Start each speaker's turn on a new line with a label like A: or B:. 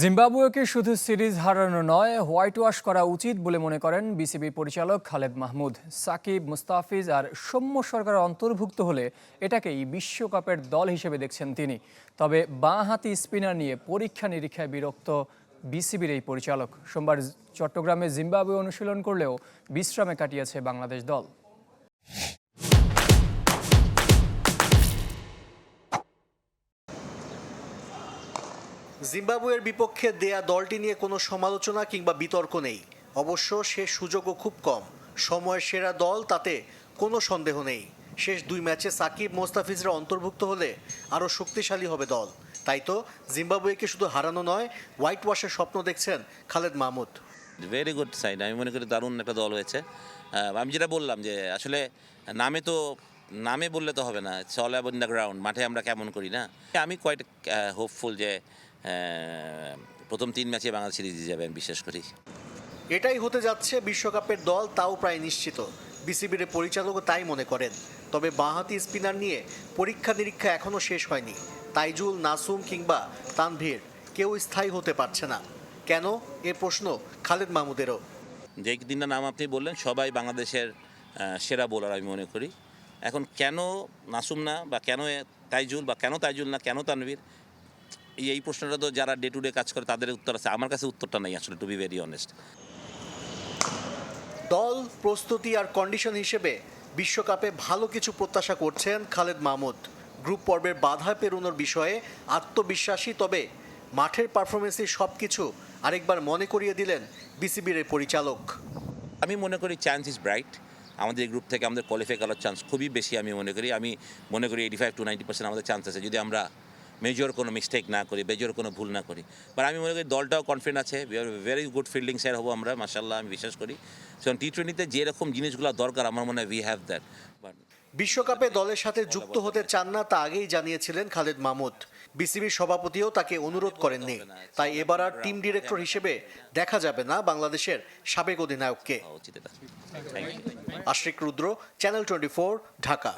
A: জিম্বাবুয়েকে শুধু সিরিজ হারানো নয়, হোয়াইট ওয়াশ করা উচিত বলে মনে করেন বিসিবি পরিচালক খালেদ মাহমুদ। সাকিব, মুস্তাফিজ আর সৌম্য সরকার অন্তর্ভুক্ত হলে এটাকেই বিশ্বকাপের দল হিসেবে দেখছেন তিনি। তবে বাঁ-হাতি স্পিনার নিয়ে পরীক্ষা নিরীক্ষায় বিরক্ত বিসিবির এই পরিচালক। সোমবার চট্টগ্রামে জিম্বাবুয়ে অনুশীলন করলেও বিশ্রামে কাটিয়েছে বাংলাদেশ দল।
B: জিম্বাবুয়ের বিপক্ষে দেয়া দলটি নিয়ে কোনো সমালোচনা কিংবা বিতর্ক নেই। অবশ্য সে সুযোগও খুব কম। সময়ের সেরা দল, তাতে কোনো সন্দেহ নেই। শেষ দুই ম্যাচে সাকিব, মোস্তাফিজরা অন্তর্ভুক্ত হলে আরও শক্তিশালী হবে দল। তাই তো জিম্বাবুয়েকে শুধু হারানো নয়, হোয়াইট ওয়াশের স্বপ্ন দেখছেন Khaled Mahmud.
C: Very good sign, আমি মনে করি দারুণ একটা দল হয়েছে। আমি যেটা বললাম যে আসলে নামে বললে তো হবে না, it's all about the ground, মাঠে আমরা কেমন করি না। আমি কোয়াইট হোপফুল যে প্রথম 3 ম্যাচে বাংলাদেশ সিরিজ জিতে যাবে, আমি বিশ্বাস করি।
B: এটাই হতে যাচ্ছে বিশ্বকাপের দল, তাও প্রায় নিশ্চিত। বিসিবির পরিচালকও তাই মনে করেন। তবে বাঁহাতি স্পিনার নিয়ে পরীক্ষা নিরীক্ষা এখনও শেষ হয়নি। তাইজুল, নাসুম কিংবা তানভীর কেউ স্থায়ী হতে পারছে না। কেন, এ প্রশ্ন খালেদ মাহমুদেরও।
C: যে তিনটা নাম আপনি বললেন সবাই বাংলাদেশের সেরা বোলার আমি মনে করি। এখন কেন নাসুম না, বা কেন তাইজুল, বা কেন তাইজুল না, কেন তানভীর, এই প্রশ্নটা তো যারা ডে টু ডে কাজ করে তাদের উত্তর আছে, আমার কাছে উত্তরটা নেই আসলে, টু বি ভেরি অনেস্ট।
B: দল, প্রস্তুতি আর কন্ডিশন হিসেবে বিশ্বকাপে ভালো কিছু প্রত্যাশা করছেন খালেদ মাহমুদ। গ্রুপ পর্বের বাধা পেরোনোর বিষয়ে আত্মবিশ্বাসী, তবে মাঠের পারফরমেন্সের সব কিছু আরেকবার মনে করিয়ে দিলেন বিসিবির পরিচালক।
C: আমি মনে করি চান্স ইজ ব্রাইট। আমাদের এই গ্রুপ থেকে আমাদের কোয়ালিফাই করার চান্স খুবই বেশি। আমি মনে করি 85 to 90% আমাদের চান্স আছে, যদি আমরা মেজর কোনো মিস্টেক না করি, মেজর কোনো ভুল না করি। বাট আমি মনে করি দলটাও কনফিডেন্ট আছে, ভেরি গুড ফিল্ডিং সাইড হবো আমরা, মাশাআল্লাহ, আমি বিশ্বাস করি। সো টি-20তে যেরকম জিনিসগুলো দরকার আমার মনে হয় উই হ্যাভ দ্যাট।
B: বিশ্বকাপে দলের সাথে যুক্ত হতে চান না, তা আগেই জানিয়েছিলেন খালেদ মাহমুদ। বিসিবির সভাপতিও তাকে অনুরোধ করেননি। তাই এবার আর টিম ডিরেক্টর হিসেবে দেখা যাবে না বাংলাদেশের সাবেক অধিনায়ককে। আশরিক রুদ্র, চ্যানেল 24, ঢাকা।